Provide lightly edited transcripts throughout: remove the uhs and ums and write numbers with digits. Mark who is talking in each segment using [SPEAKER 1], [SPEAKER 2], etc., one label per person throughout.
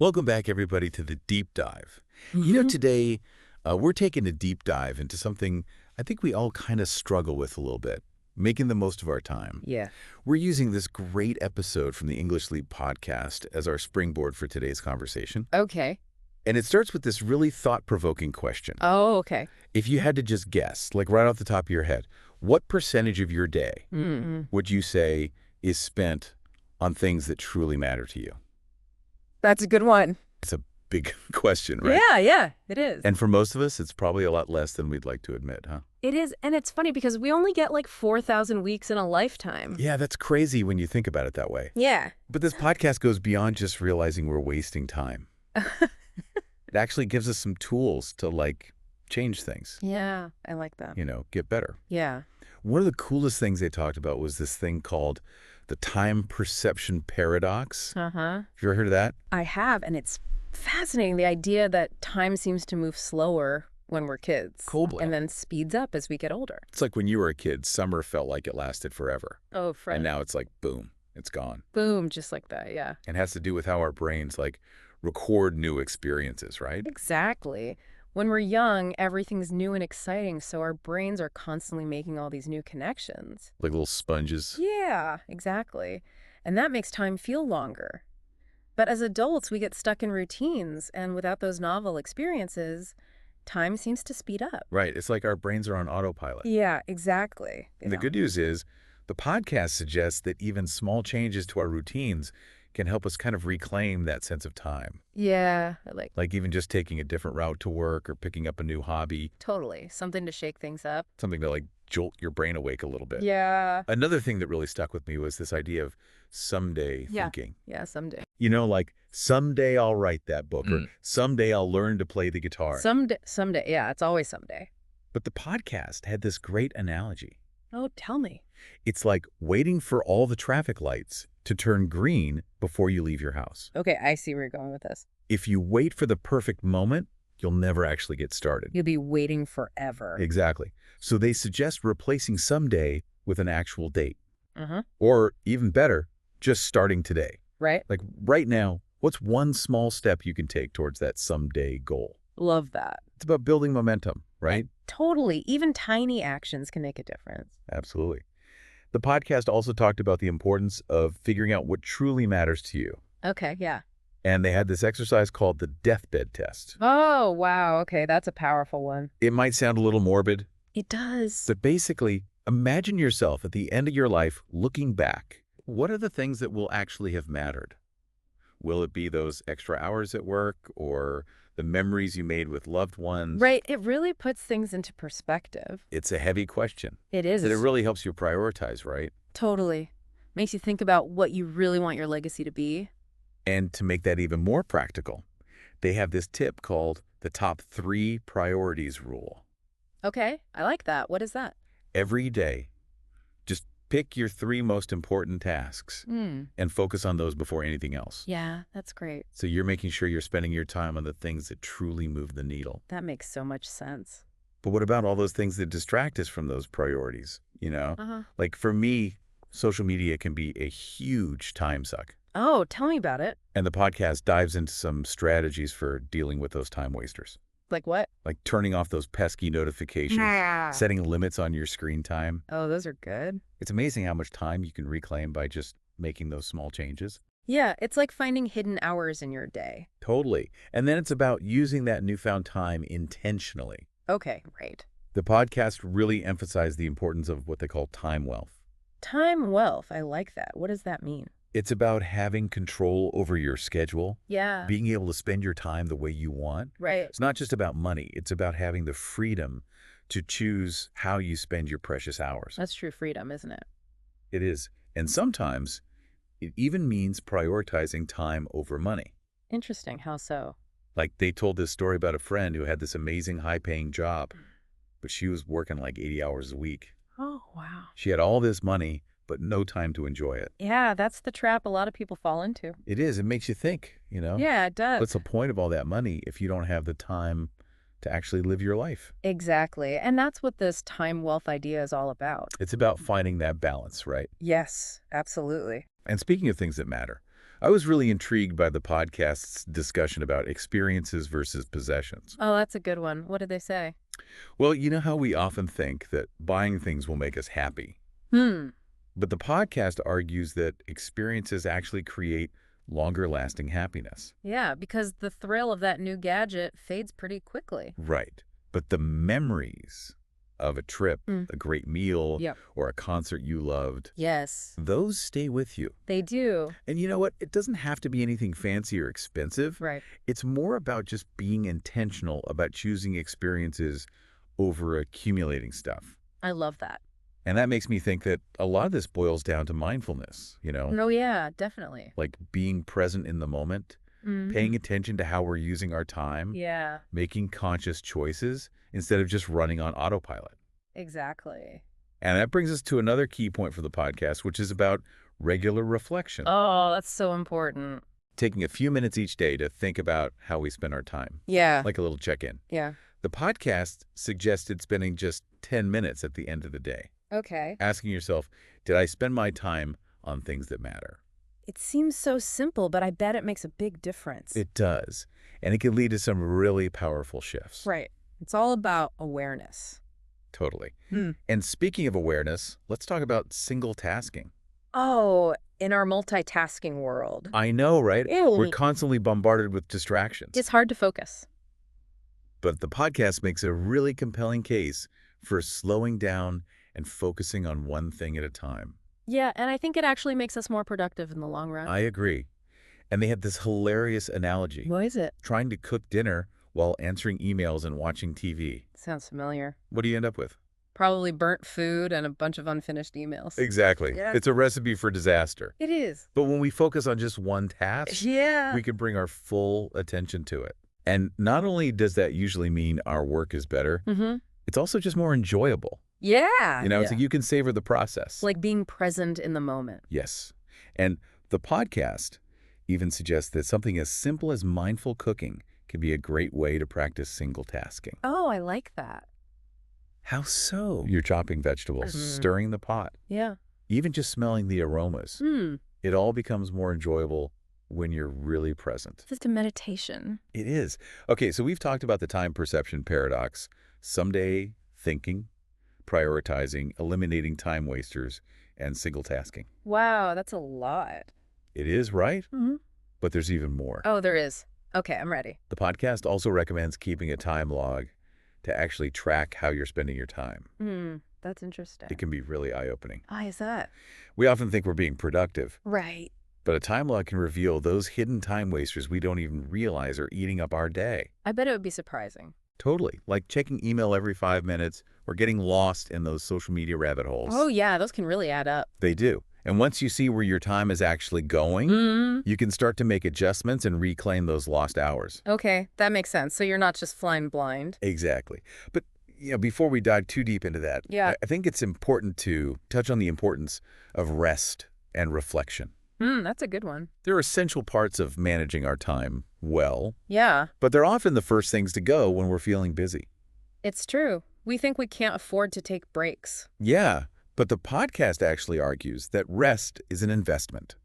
[SPEAKER 1] Welcome back, everybody, to the Deep Dive. Today we're taking a deep dive into something I think we all kind of struggle with a little bit, making the most of our time.
[SPEAKER 2] Yeah.
[SPEAKER 1] We're using this great episode from the English Leap podcast as our springboard for today's conversation.
[SPEAKER 2] Okay.
[SPEAKER 1] And it starts with this really thought-provoking question.
[SPEAKER 2] Oh, okay.
[SPEAKER 1] If you had to just guess, like right off the top of your head, what percentage of your day would you say is spent on things that truly matter to you?
[SPEAKER 2] That's a good one.
[SPEAKER 1] It's a big question, right?
[SPEAKER 2] Yeah, it is.
[SPEAKER 1] And for most of us, it's probably a lot less than we'd like to admit, huh?
[SPEAKER 2] It is, and it's funny because we only get like 4,000 weeks in a lifetime.
[SPEAKER 1] Yeah, that's crazy when you think about it that way.
[SPEAKER 2] Yeah.
[SPEAKER 1] But this podcast goes beyond just realizing we're wasting time. It actually gives us some tools to, change things.
[SPEAKER 2] Yeah, I like that.
[SPEAKER 1] Get better.
[SPEAKER 2] Yeah.
[SPEAKER 1] One of the coolest things they talked about was this thing called the time perception paradox.
[SPEAKER 2] Uh-huh.
[SPEAKER 1] Have you ever heard of that?
[SPEAKER 2] I have, and it's fascinating, the idea that time seems to move slower when we're kids.
[SPEAKER 1] Cool.
[SPEAKER 2] And then speeds up as we get older.
[SPEAKER 1] It's like when you were a kid, summer felt like it lasted forever.
[SPEAKER 2] Oh,
[SPEAKER 1] And now it's like, boom, it's gone.
[SPEAKER 2] Boom, just like that, yeah.
[SPEAKER 1] And it has to do with how our brains, record new experiences, right?
[SPEAKER 2] Exactly. When we're young, everything's new and exciting, so our brains are constantly making all these new connections.
[SPEAKER 1] Like little sponges.
[SPEAKER 2] Yeah, exactly. And that makes time feel longer. But as adults, we get stuck in routines, and without those novel experiences, time seems to speed up.
[SPEAKER 1] Right. It's like our brains are on autopilot.
[SPEAKER 2] Yeah, exactly.
[SPEAKER 1] And the good news is the podcast suggests that even small changes to our routines can help us kind of reclaim that sense of time.
[SPEAKER 2] Yeah,
[SPEAKER 1] Like even just taking a different route to work or picking up a new hobby.
[SPEAKER 2] totally. Something to shake things up.
[SPEAKER 1] Something to jolt your brain awake a little bit.
[SPEAKER 2] Yeah.
[SPEAKER 1] Another thing that really stuck with me was this idea of someday
[SPEAKER 2] Yeah.
[SPEAKER 1] thinking.
[SPEAKER 2] Yeah, someday.
[SPEAKER 1] Someday I'll write that book or someday I'll learn to play the guitar.
[SPEAKER 2] Someday. Yeah, it's always someday.
[SPEAKER 1] But the podcast had this great analogy.
[SPEAKER 2] Oh, tell me.
[SPEAKER 1] It's like waiting for all the traffic lights to turn green before you leave your house.
[SPEAKER 2] Okay, I see where you're going with this.
[SPEAKER 1] If you wait for the perfect moment, you'll never actually get started.
[SPEAKER 2] You'll be waiting forever.
[SPEAKER 1] Exactly. So they suggest replacing someday with an actual date.
[SPEAKER 2] Uh-huh.
[SPEAKER 1] Or even better, just starting today.
[SPEAKER 2] Right?
[SPEAKER 1] Like right now, what's one small step you can take towards that someday goal?
[SPEAKER 2] Love that.
[SPEAKER 1] It's about building momentum, right?
[SPEAKER 2] Totally. Even tiny actions can make a difference.
[SPEAKER 1] Absolutely. The podcast also talked about the importance of figuring out what truly matters to you.
[SPEAKER 2] Okay, yeah.
[SPEAKER 1] And they had this exercise called the deathbed test.
[SPEAKER 2] Oh, wow. Okay, that's a powerful one.
[SPEAKER 1] It might sound a little morbid,
[SPEAKER 2] It does.
[SPEAKER 1] but basically, imagine yourself at the end of your life looking back. What are the things that will actually have mattered? Will it be those extra hours at work or the memories you made with loved ones?
[SPEAKER 2] Right. It really puts things into perspective.
[SPEAKER 1] It's a heavy question.
[SPEAKER 2] It is.
[SPEAKER 1] But it really helps you prioritize, right?
[SPEAKER 2] Totally. Makes you think about what you really want your legacy to be.
[SPEAKER 1] And to make that even more practical, they have this tip called the top 3 priorities rule.
[SPEAKER 2] Okay, I like that. What is that?
[SPEAKER 1] Every day, just pick your 3 most important tasks and focus on those before anything else.
[SPEAKER 2] Yeah, that's great.
[SPEAKER 1] So you're making sure you're spending your time on the things that truly move the needle.
[SPEAKER 2] That makes so much sense.
[SPEAKER 1] But what about all those things that distract us from those priorities,
[SPEAKER 2] Uh-huh.
[SPEAKER 1] Like for me, social media can be a huge time suck.
[SPEAKER 2] Oh, tell me about it.
[SPEAKER 1] And the podcast dives into some strategies for dealing with those time wasters.
[SPEAKER 2] Like what?
[SPEAKER 1] Like turning off those pesky notifications, setting limits on your screen time.
[SPEAKER 2] Oh, those are good.
[SPEAKER 1] It's amazing how much time you can reclaim by just making those small changes.
[SPEAKER 2] Yeah, it's like finding hidden hours in your day.
[SPEAKER 1] Totally. And then it's about using that newfound time intentionally.
[SPEAKER 2] Okay, right.
[SPEAKER 1] The podcast really emphasized the importance of what they call time wealth.
[SPEAKER 2] Time wealth. I like that. What does that mean?
[SPEAKER 1] It's about having control over your schedule,
[SPEAKER 2] Yeah.
[SPEAKER 1] being able to spend your time the way you want.
[SPEAKER 2] Right.
[SPEAKER 1] It's not just about money. It's about having the freedom to choose how you spend your precious hours.
[SPEAKER 2] That's true freedom, isn't it?
[SPEAKER 1] It is. And sometimes it even means prioritizing time over money.
[SPEAKER 2] Interesting. How so?
[SPEAKER 1] Like they told this story about a friend who had this amazing high-paying job, but she was working like 80 hours a week.
[SPEAKER 2] Oh, wow.
[SPEAKER 1] She had all this money, but no time to enjoy it.
[SPEAKER 2] Yeah, that's the trap a lot of people fall into.
[SPEAKER 1] It is. It makes you think,
[SPEAKER 2] Yeah, it does.
[SPEAKER 1] What's the point of all that money if you don't have the time to actually live your life?
[SPEAKER 2] Exactly. And that's what this time wealth idea is all about.
[SPEAKER 1] It's about finding that balance, right?
[SPEAKER 2] Yes, absolutely.
[SPEAKER 1] And speaking of things that matter, I was really intrigued by the podcast's discussion about experiences versus possessions.
[SPEAKER 2] Oh, that's a good one. What did they say?
[SPEAKER 1] Well, you know how we often think that buying things will make us happy,
[SPEAKER 2] Hmm.
[SPEAKER 1] but the podcast argues that experiences actually create longer-lasting happiness.
[SPEAKER 2] Yeah, because the thrill of that new gadget fades pretty quickly.
[SPEAKER 1] Right. But the memories of a trip,
[SPEAKER 2] Mm.
[SPEAKER 1] a great meal,
[SPEAKER 2] Yep.
[SPEAKER 1] or a concert you loved,
[SPEAKER 2] Yes,
[SPEAKER 1] those stay with you.
[SPEAKER 2] they do.
[SPEAKER 1] And you know what? It doesn't have to be anything fancy or expensive.
[SPEAKER 2] Right.
[SPEAKER 1] It's more about just being intentional about choosing experiences over accumulating stuff.
[SPEAKER 2] I love that.
[SPEAKER 1] And that makes me think that a lot of this boils down to mindfulness,
[SPEAKER 2] Oh, yeah, definitely.
[SPEAKER 1] like being present in the moment,
[SPEAKER 2] Mm.
[SPEAKER 1] paying attention to how we're using our time,
[SPEAKER 2] Yeah,
[SPEAKER 1] making conscious choices instead of just running on autopilot.
[SPEAKER 2] exactly.
[SPEAKER 1] And that brings us to another key point for the podcast, which is about regular reflection.
[SPEAKER 2] Oh, that's so important.
[SPEAKER 1] Taking a few minutes each day to think about how we spend our time,
[SPEAKER 2] Yeah.
[SPEAKER 1] like a little check-in.
[SPEAKER 2] Yeah.
[SPEAKER 1] The podcast suggested spending just 10 minutes at the end of the day,
[SPEAKER 2] Okay.
[SPEAKER 1] asking yourself, did I spend my time on things that matter?
[SPEAKER 2] It seems so simple, but I bet it makes a big difference.
[SPEAKER 1] It does. And it can lead to some really powerful shifts.
[SPEAKER 2] Right. It's all about awareness.
[SPEAKER 1] Totally.
[SPEAKER 2] Hmm.
[SPEAKER 1] And speaking of awareness, let's talk about single tasking.
[SPEAKER 2] Oh, in our multitasking world.
[SPEAKER 1] I know, right?
[SPEAKER 2] Ew.
[SPEAKER 1] We're constantly bombarded with distractions.
[SPEAKER 2] It's hard to focus.
[SPEAKER 1] But the podcast makes a really compelling case for slowing down and focusing on one thing at a time.
[SPEAKER 2] Yeah, and I think it actually makes us more productive in the long run.
[SPEAKER 1] I agree. And they had this hilarious analogy.
[SPEAKER 2] What is it?
[SPEAKER 1] Trying to cook dinner while answering emails and watching TV.
[SPEAKER 2] Sounds familiar.
[SPEAKER 1] What do you end up with?
[SPEAKER 2] Probably burnt food and a bunch of unfinished emails.
[SPEAKER 1] Exactly.
[SPEAKER 2] Yeah.
[SPEAKER 1] It's a recipe for disaster.
[SPEAKER 2] It is.
[SPEAKER 1] But when we focus on just one task,
[SPEAKER 2] Yeah.
[SPEAKER 1] we can bring our full attention to it. And not only does that usually mean our work is better,
[SPEAKER 2] Mm-hmm.
[SPEAKER 1] it's also just more enjoyable.
[SPEAKER 2] Yeah.
[SPEAKER 1] You know, it's like you can savor the process.
[SPEAKER 2] like being present in the moment.
[SPEAKER 1] Yes. And the podcast even suggests that something as simple as mindful cooking can be a great way to practice single tasking.
[SPEAKER 2] Oh, I like that.
[SPEAKER 1] How so? You're chopping vegetables, stirring the pot,
[SPEAKER 2] Yeah.
[SPEAKER 1] even just smelling the aromas.
[SPEAKER 2] Hmm.
[SPEAKER 1] It all becomes more enjoyable when you're really present.
[SPEAKER 2] Just a meditation.
[SPEAKER 1] It is. Okay, so we've talked about the time perception paradox, someday thinking, prioritizing, eliminating time wasters, and single tasking.
[SPEAKER 2] Wow, that's a lot.
[SPEAKER 1] It is, right?
[SPEAKER 2] Mm-hmm.
[SPEAKER 1] But there's even more.
[SPEAKER 2] Oh, there is. Okay, I'm ready.
[SPEAKER 1] The podcast also recommends keeping a time log to actually track how you're spending your time.
[SPEAKER 2] That's interesting.
[SPEAKER 1] It can be really eye-opening.
[SPEAKER 2] Why is that?
[SPEAKER 1] We often think we're being productive,
[SPEAKER 2] Right.
[SPEAKER 1] but a time log can reveal those hidden time wasters we don't even realize are eating up our day.
[SPEAKER 2] I bet it would be surprising.
[SPEAKER 1] Totally. Like checking email every 5 minutes or getting lost in those social media rabbit holes.
[SPEAKER 2] Oh, yeah, those can really add up.
[SPEAKER 1] They do. And once you see where your time is actually going, you can start to make adjustments and reclaim those lost hours.
[SPEAKER 2] Okay, that makes sense. So you're not just flying blind.
[SPEAKER 1] Exactly. But before we dive too deep into that,
[SPEAKER 2] Yeah.
[SPEAKER 1] I think it's important to touch on the importance of rest and reflection.
[SPEAKER 2] That's a good one.
[SPEAKER 1] They're essential parts of managing our time well,
[SPEAKER 2] Yeah,
[SPEAKER 1] but they're often the first things to go when we're feeling busy.
[SPEAKER 2] it's true. We think we can't afford to take breaks.
[SPEAKER 1] Yeah, but the podcast actually argues that rest is an investment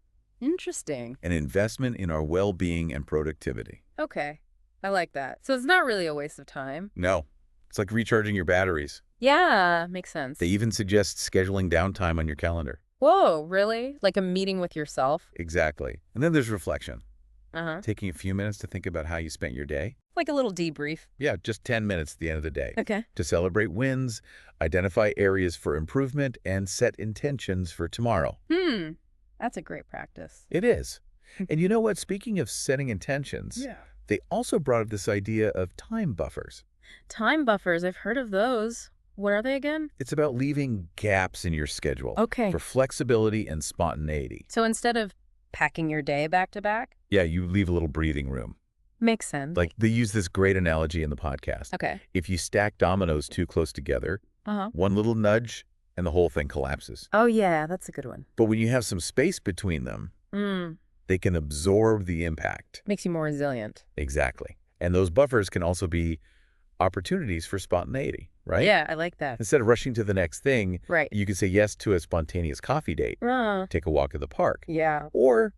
[SPEAKER 2] Interesting.
[SPEAKER 1] in our well-being and productivity.
[SPEAKER 2] Okay, I like that. So it's not really a waste of time.
[SPEAKER 1] No, it's like recharging your batteries.
[SPEAKER 2] Yeah, makes sense.
[SPEAKER 1] They even suggest scheduling downtime on your calendar.
[SPEAKER 2] Whoa, really? Like a meeting with yourself?
[SPEAKER 1] Exactly. And then there's reflection.
[SPEAKER 2] Uh-huh.
[SPEAKER 1] Taking a few minutes to think about how you spent your day.
[SPEAKER 2] Like a little debrief.
[SPEAKER 1] Yeah, just 10 minutes at the end of the day.
[SPEAKER 2] Okay.
[SPEAKER 1] To celebrate wins, identify areas for improvement, and set intentions for tomorrow.
[SPEAKER 2] That's a great practice.
[SPEAKER 1] It is. And you know what? Speaking of setting intentions, they also brought up this idea of time buffers.
[SPEAKER 2] Time buffers, I've heard of those. What are they again?
[SPEAKER 1] It's about leaving gaps in your schedule
[SPEAKER 2] Okay.
[SPEAKER 1] for flexibility and spontaneity.
[SPEAKER 2] So instead of packing your day back to back?
[SPEAKER 1] Yeah, you leave a little breathing room.
[SPEAKER 2] Makes sense.
[SPEAKER 1] Like they use this great analogy in the podcast.
[SPEAKER 2] Okay.
[SPEAKER 1] If you stack dominoes too close together,
[SPEAKER 2] Uh-huh.
[SPEAKER 1] one little nudge and the whole thing collapses.
[SPEAKER 2] Oh, yeah, that's a good one.
[SPEAKER 1] But when you have some space between them, they can absorb the impact.
[SPEAKER 2] Makes you more resilient.
[SPEAKER 1] Exactly. And those buffers can also be opportunities for spontaneity, right?
[SPEAKER 2] Yeah, I like that.
[SPEAKER 1] Instead of rushing to the next thing,
[SPEAKER 2] Right.
[SPEAKER 1] you can say yes to a spontaneous coffee date, take a walk at the park,
[SPEAKER 2] Yeah.
[SPEAKER 1] or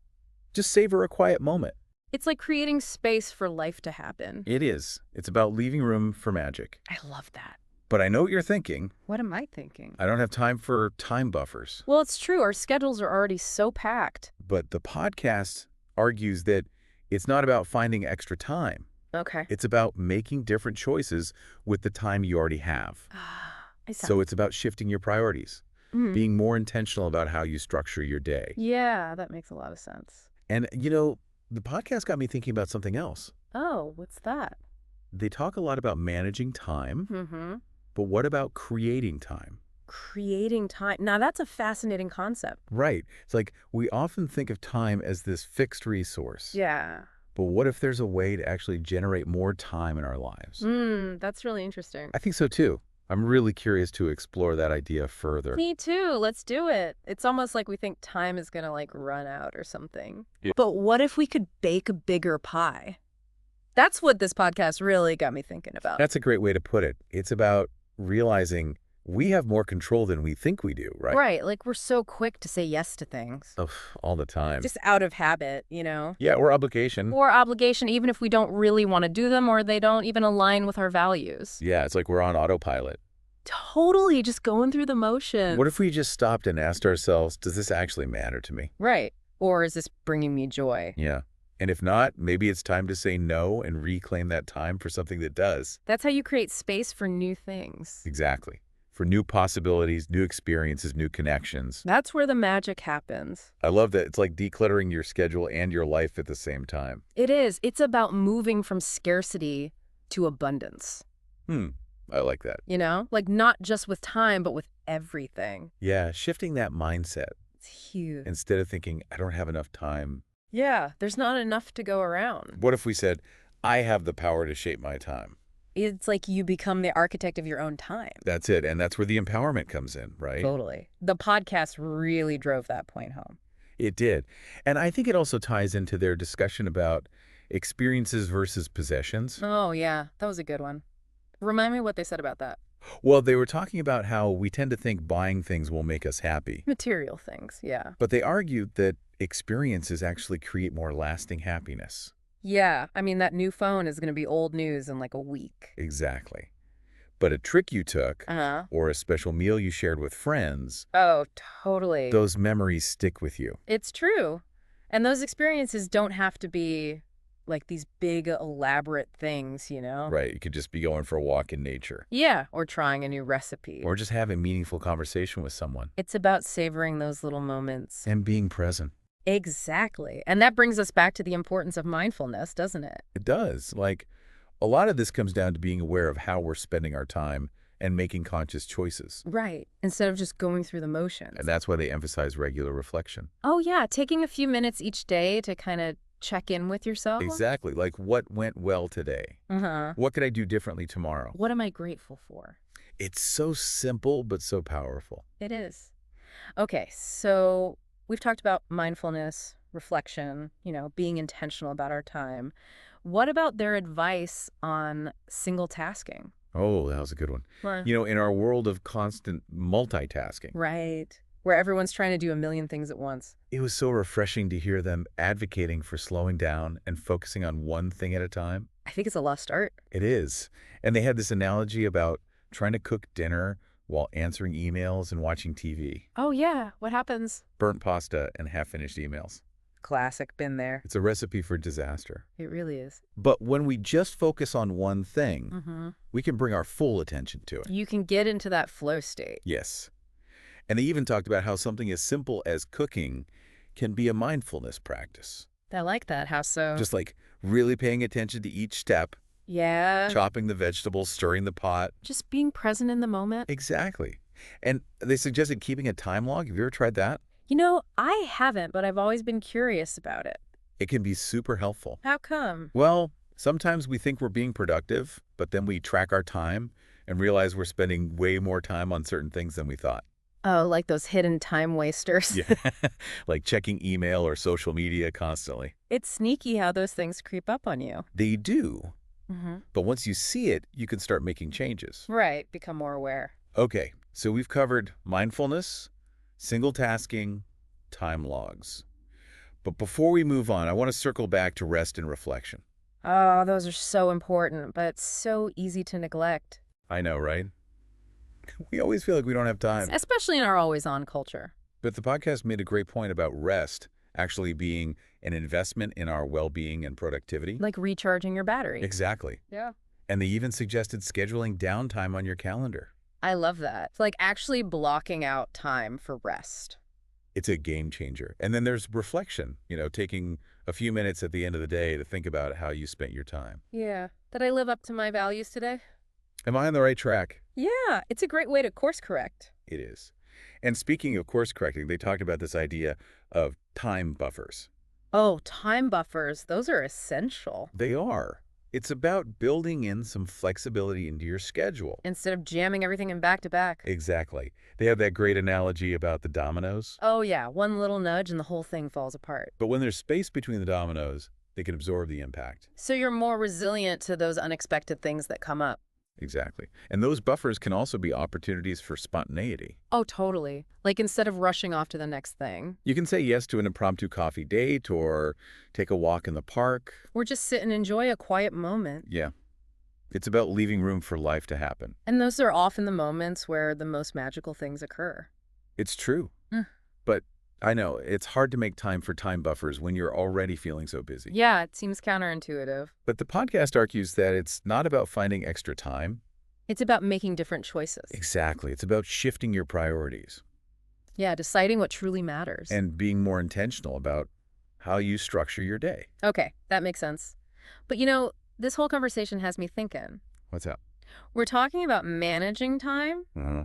[SPEAKER 1] Just savor a quiet moment.
[SPEAKER 2] It's like creating space for life to happen.
[SPEAKER 1] It is. It's about leaving room for magic.
[SPEAKER 2] I love that.
[SPEAKER 1] But I know what you're thinking.
[SPEAKER 2] What am I thinking?
[SPEAKER 1] I don't have time for time buffers.
[SPEAKER 2] Well, it's true. Our schedules are already so packed.
[SPEAKER 1] But the podcast argues that it's not about finding extra time.
[SPEAKER 2] Okay.
[SPEAKER 1] It's about making different choices with the time you already have. So it's about shifting your priorities, being more intentional about how you structure your day.
[SPEAKER 2] Yeah, that makes a lot of sense.
[SPEAKER 1] And, you know, the podcast got me thinking about something else.
[SPEAKER 2] Oh, what's that?
[SPEAKER 1] They talk a lot about managing time, but what about creating time?
[SPEAKER 2] Creating time. Now, that's a fascinating concept.
[SPEAKER 1] Right. It's like we often think of time as this fixed resource.
[SPEAKER 2] Yeah.
[SPEAKER 1] But what if there's a way to actually generate more time in our lives?
[SPEAKER 2] That's really interesting.
[SPEAKER 1] I think so too. I'm really curious to explore that idea further.
[SPEAKER 2] Me too. Let's do it. It's almost like we think time is going to like run out or something.
[SPEAKER 1] Yeah.
[SPEAKER 2] But what if we could bake a bigger pie? That's what this podcast really got me thinking about.
[SPEAKER 1] That's a great way to put it. It's about realizing we have more control than we think we do, right?
[SPEAKER 2] Right. Like we're so quick to say yes to things.
[SPEAKER 1] Oh, all the time.
[SPEAKER 2] Just out of habit, you know?
[SPEAKER 1] Yeah, or obligation.
[SPEAKER 2] Or obligation, even if we don't really want to do them or they don't even align with our values.
[SPEAKER 1] Yeah, it's like we're on autopilot.
[SPEAKER 2] Totally, just going through the motions.
[SPEAKER 1] What if we just stopped and asked ourselves, does this actually matter to me?
[SPEAKER 2] Right. Or is this bringing me joy?
[SPEAKER 1] Yeah. And if not, maybe it's time to say no and reclaim that time for something that does.
[SPEAKER 2] That's how you create space for new things.
[SPEAKER 1] Exactly. For new possibilities, new experiences, new connections.
[SPEAKER 2] That's where the magic happens.
[SPEAKER 1] I love that it's like decluttering your schedule and your life at the same time.
[SPEAKER 2] It is. It's about moving from scarcity to abundance.
[SPEAKER 1] I like that.
[SPEAKER 2] You know? Like not just with time, but with everything.
[SPEAKER 1] Yeah, shifting that mindset.
[SPEAKER 2] It's huge.
[SPEAKER 1] Instead of thinking, I don't have enough time.
[SPEAKER 2] Yeah, there's not enough to go around.
[SPEAKER 1] What if we said, I have the power to shape my time?
[SPEAKER 2] It's like you become the architect of your own time.
[SPEAKER 1] That's it. And that's where the empowerment comes in, right?
[SPEAKER 2] Totally. The podcast really drove that point home.
[SPEAKER 1] It did. And I think it also ties into their discussion about experiences versus possessions.
[SPEAKER 2] Oh, yeah. That was a good one. Remind me what they said about that.
[SPEAKER 1] Well, they were talking about how we tend to think buying things will make us happy.
[SPEAKER 2] Material things, yeah.
[SPEAKER 1] But they argued that experiences actually create more lasting happiness.
[SPEAKER 2] Yeah, I mean, that new phone is going to be old news in like a week.
[SPEAKER 1] Exactly. But a trick you took,
[SPEAKER 2] Uh-huh.
[SPEAKER 1] or a special meal you shared with friends,
[SPEAKER 2] Oh, totally.
[SPEAKER 1] those memories stick with you.
[SPEAKER 2] It's true. And those experiences don't have to be like these big, elaborate things, you know?
[SPEAKER 1] Right. You could just be going for a walk in nature.
[SPEAKER 2] Yeah, or trying a new recipe.
[SPEAKER 1] Or just having a meaningful conversation with someone.
[SPEAKER 2] It's about savoring those little moments.
[SPEAKER 1] And being present.
[SPEAKER 2] Exactly. And that brings us back to the importance of mindfulness, doesn't it?
[SPEAKER 1] It does. Like, a lot of this comes down to being aware of how we're spending our time and making conscious choices.
[SPEAKER 2] Right. Instead of just going through the motions.
[SPEAKER 1] And that's why they emphasize regular reflection.
[SPEAKER 2] Oh, yeah. Taking a few minutes each day to kind of check in with yourself.
[SPEAKER 1] Exactly. Like, what went well today?
[SPEAKER 2] Uh-huh.
[SPEAKER 1] What could I do differently tomorrow?
[SPEAKER 2] What am I grateful for?
[SPEAKER 1] It's so simple, but so powerful.
[SPEAKER 2] It is. Okay, so we've talked about mindfulness, reflection, you know, being intentional about our time. What about their advice on single tasking?
[SPEAKER 1] Oh, that was a good one.
[SPEAKER 2] Right.
[SPEAKER 1] You know, in our world of constant multitasking,
[SPEAKER 2] Right. Where everyone's trying to do a million things at once.
[SPEAKER 1] it was so refreshing to hear them advocating for slowing down and focusing on one thing at a time.
[SPEAKER 2] I think it's a lost art.
[SPEAKER 1] It is. And they had this analogy about trying to cook dinner while answering emails and watching TV.
[SPEAKER 2] Oh, yeah. What happens?
[SPEAKER 1] Burnt pasta and half-finished emails.
[SPEAKER 2] Classic. Been there.
[SPEAKER 1] It's a recipe for disaster.
[SPEAKER 2] It really is.
[SPEAKER 1] But when we just focus on one thing,
[SPEAKER 2] Mm-hmm.
[SPEAKER 1] we can bring our full attention to it.
[SPEAKER 2] You can get into that flow state.
[SPEAKER 1] Yes. And they even talked about how something as simple as cooking can be a mindfulness practice.
[SPEAKER 2] I like that. How so?
[SPEAKER 1] Just like really paying attention to each step,
[SPEAKER 2] Yeah.
[SPEAKER 1] chopping the vegetables, stirring the pot.
[SPEAKER 2] Just being present in the moment.
[SPEAKER 1] Exactly. And they suggested keeping a time log. Have you ever tried that?
[SPEAKER 2] You know, I haven't, but I've always been curious about it.
[SPEAKER 1] It can be super helpful.
[SPEAKER 2] How come?
[SPEAKER 1] Well, sometimes we think we're being productive, but then we track our time and realize we're spending way more time on certain things than we thought.
[SPEAKER 2] Oh, like those hidden time wasters.
[SPEAKER 1] Yeah. Like checking email or social media constantly.
[SPEAKER 2] It's sneaky how those things creep up on you.
[SPEAKER 1] They do.
[SPEAKER 2] Mm-hmm.
[SPEAKER 1] But once you see it, you can start making changes.
[SPEAKER 2] Right. Become more aware.
[SPEAKER 1] Okay, so we've covered mindfulness, single tasking, time logs. But before we move on, I want to circle back to rest and reflection.
[SPEAKER 2] Oh, those are so important, but so easy to neglect,
[SPEAKER 1] I know, right? We always feel like we don't have time.
[SPEAKER 2] especially in our always-on culture.
[SPEAKER 1] But the podcast made a great point about rest actually being an investment in our well-being and productivity.
[SPEAKER 2] Like recharging your battery.
[SPEAKER 1] Exactly.
[SPEAKER 2] Yeah.
[SPEAKER 1] And they even suggested scheduling downtime on your calendar.
[SPEAKER 2] I love that. It's like actually blocking out time for rest.
[SPEAKER 1] It's a game changer. And then there's reflection, taking a few minutes at the end of the day to think about how you spent your time.
[SPEAKER 2] Yeah. Did I live up to my values today?
[SPEAKER 1] Am I on the right track?
[SPEAKER 2] Yeah, it's a great way to course correct.
[SPEAKER 1] It is. And speaking of course correcting, they talked about this idea of time buffers.
[SPEAKER 2] Oh, time buffers, those are essential.
[SPEAKER 1] They are. It's about building in some flexibility into your schedule.
[SPEAKER 2] Instead of jamming everything in back to back.
[SPEAKER 1] Exactly. They have that great analogy about the dominoes.
[SPEAKER 2] Oh yeah, one little nudge and the whole thing falls apart.
[SPEAKER 1] But when there's space between the dominoes, they can absorb the impact.
[SPEAKER 2] So you're more resilient to those unexpected things that come up.
[SPEAKER 1] Exactly. And those buffers can also be opportunities for spontaneity.
[SPEAKER 2] Oh, totally. Like instead of rushing off to the next thing.
[SPEAKER 1] You can say yes to an impromptu coffee date or take a walk in the park.
[SPEAKER 2] Or just sit and enjoy a quiet moment.
[SPEAKER 1] Yeah. It's about leaving room for life to happen.
[SPEAKER 2] And those are often the moments where the most magical things occur.
[SPEAKER 1] It's true.
[SPEAKER 2] Mm.
[SPEAKER 1] But I know it's hard to make time for time buffers when you're already feeling so busy.
[SPEAKER 2] Yeah, it seems counterintuitive.
[SPEAKER 1] But the podcast argues that it's not about finding extra time.
[SPEAKER 2] It's about making different choices.
[SPEAKER 1] Exactly. It's about shifting your priorities
[SPEAKER 2] Yeah, deciding what truly matters.
[SPEAKER 1] and being more intentional about how you structure your day.
[SPEAKER 2] Okay, that makes sense. But this whole conversation has me thinking.
[SPEAKER 1] What's up?
[SPEAKER 2] We're talking about managing time,
[SPEAKER 1] Uh-huh.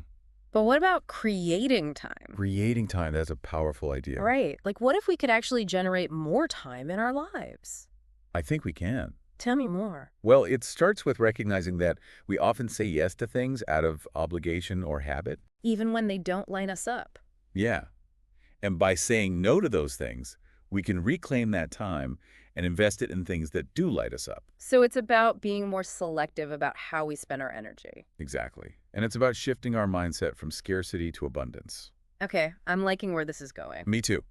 [SPEAKER 2] but what about creating time?
[SPEAKER 1] Creating time, that's a powerful idea.
[SPEAKER 2] Right. Like, what if we could actually generate more time in our lives?
[SPEAKER 1] I think we can.
[SPEAKER 2] Tell me more.
[SPEAKER 1] Well, it starts with recognizing that we often say yes to things out of obligation or habit.
[SPEAKER 2] Even when they don't line us up.
[SPEAKER 1] Yeah. And by saying no to those things, we can reclaim that time and invest it in things that do light us up.
[SPEAKER 2] So it's about being more selective about how we spend our energy.
[SPEAKER 1] Exactly. And it's about shifting our mindset from scarcity to abundance.
[SPEAKER 2] Okay, I'm liking where this is going.
[SPEAKER 1] Me too.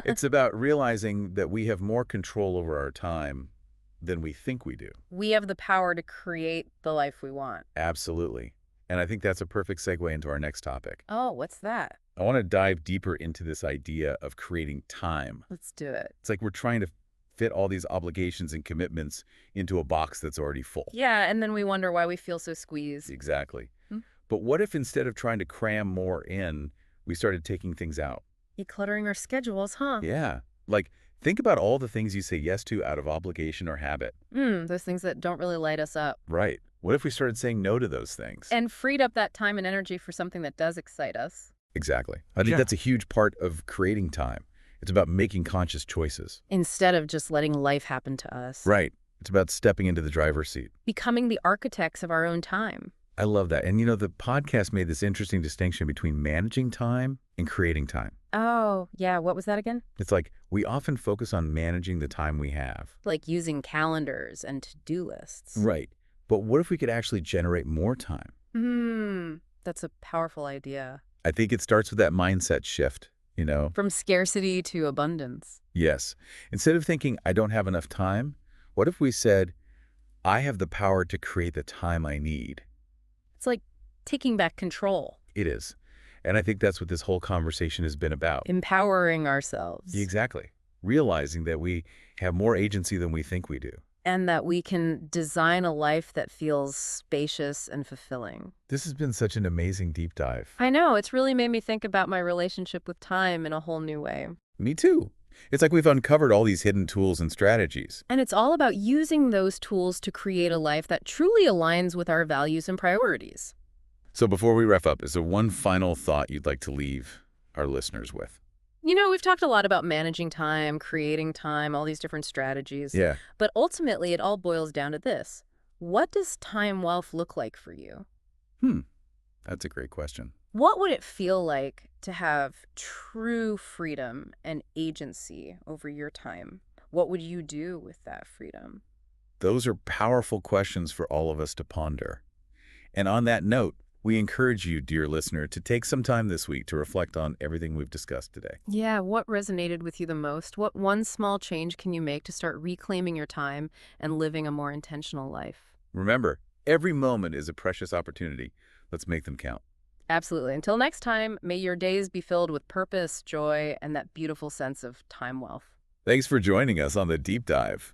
[SPEAKER 1] It's about realizing that we have more control over our time than we think we do.
[SPEAKER 2] We have the power to create the life we want.
[SPEAKER 1] Absolutely. And I think that's a perfect segue into our next topic.
[SPEAKER 2] Oh, what's that?
[SPEAKER 1] I want to dive deeper into this idea of creating time.
[SPEAKER 2] Let's do it.
[SPEAKER 1] It's like we're trying to fit all these obligations and commitments into a box that's already full.
[SPEAKER 2] Yeah, and then we wonder why we feel so squeezed.
[SPEAKER 1] Exactly.
[SPEAKER 2] Hmm.
[SPEAKER 1] But what if instead of trying to cram more in, we started taking things out?
[SPEAKER 2] Decluttering our schedules, huh?
[SPEAKER 1] Yeah. Like, think about all the things you say yes to out of obligation or habit.
[SPEAKER 2] Those things that don't really light us up.
[SPEAKER 1] Right. What if we started saying no to those things?
[SPEAKER 2] And freed up that time and energy for something that does excite us.
[SPEAKER 1] Exactly. I think that's a huge part of creating time. It's about making conscious choices.
[SPEAKER 2] Instead of just letting life happen to us.
[SPEAKER 1] Right. It's about stepping into the driver's seat.
[SPEAKER 2] Becoming the architects of our own time.
[SPEAKER 1] I love that. And the podcast made this interesting distinction between managing time and creating time.
[SPEAKER 2] Oh, yeah. What was that again?
[SPEAKER 1] It's like we often focus on managing the time we have.
[SPEAKER 2] Like using calendars and to-do lists.
[SPEAKER 1] Right. But what if we could actually generate more time?
[SPEAKER 2] That's a powerful idea.
[SPEAKER 1] I think it starts with that mindset shift,
[SPEAKER 2] From scarcity to abundance.
[SPEAKER 1] Yes. Instead of thinking, I don't have enough time, what if we said, I have the power to create the time I need?
[SPEAKER 2] It's like taking back control.
[SPEAKER 1] It is. And I think that's what this whole conversation has been about.
[SPEAKER 2] Empowering ourselves.
[SPEAKER 1] Exactly. Realizing that we have more agency than we think we do.
[SPEAKER 2] And that we can design a life that feels spacious and fulfilling.
[SPEAKER 1] This has been such an amazing deep dive.
[SPEAKER 2] I know, it's really made me think about my relationship with time in a whole new way.
[SPEAKER 1] Me too. It's like we've uncovered all these hidden tools and strategies.
[SPEAKER 2] And it's all about using those tools to create a life that truly aligns with our values and priorities.
[SPEAKER 1] So before we wrap up, is there one final thought you'd like to leave our listeners with?
[SPEAKER 2] We've talked a lot about managing time, creating time, all these different strategies.
[SPEAKER 1] Yeah.
[SPEAKER 2] But ultimately, it all boils down to this. What does time wealth look like for you?
[SPEAKER 1] That's a great question.
[SPEAKER 2] What would it feel like to have true freedom and agency over your time? What would you do with that freedom?
[SPEAKER 1] Those are powerful questions for all of us to ponder. And on that note, We encourage you, dear listener, to take some time this week to reflect on everything we've discussed today.
[SPEAKER 2] Yeah, what resonated with you the most? What one small change can you make to start reclaiming your time and living a more intentional life?
[SPEAKER 1] Remember, every moment is a precious opportunity. Let's make them count.
[SPEAKER 2] Absolutely. Until next time, may your days be filled with purpose, joy, and that beautiful sense of time wealth.
[SPEAKER 1] Thanks for joining us on the deep dive.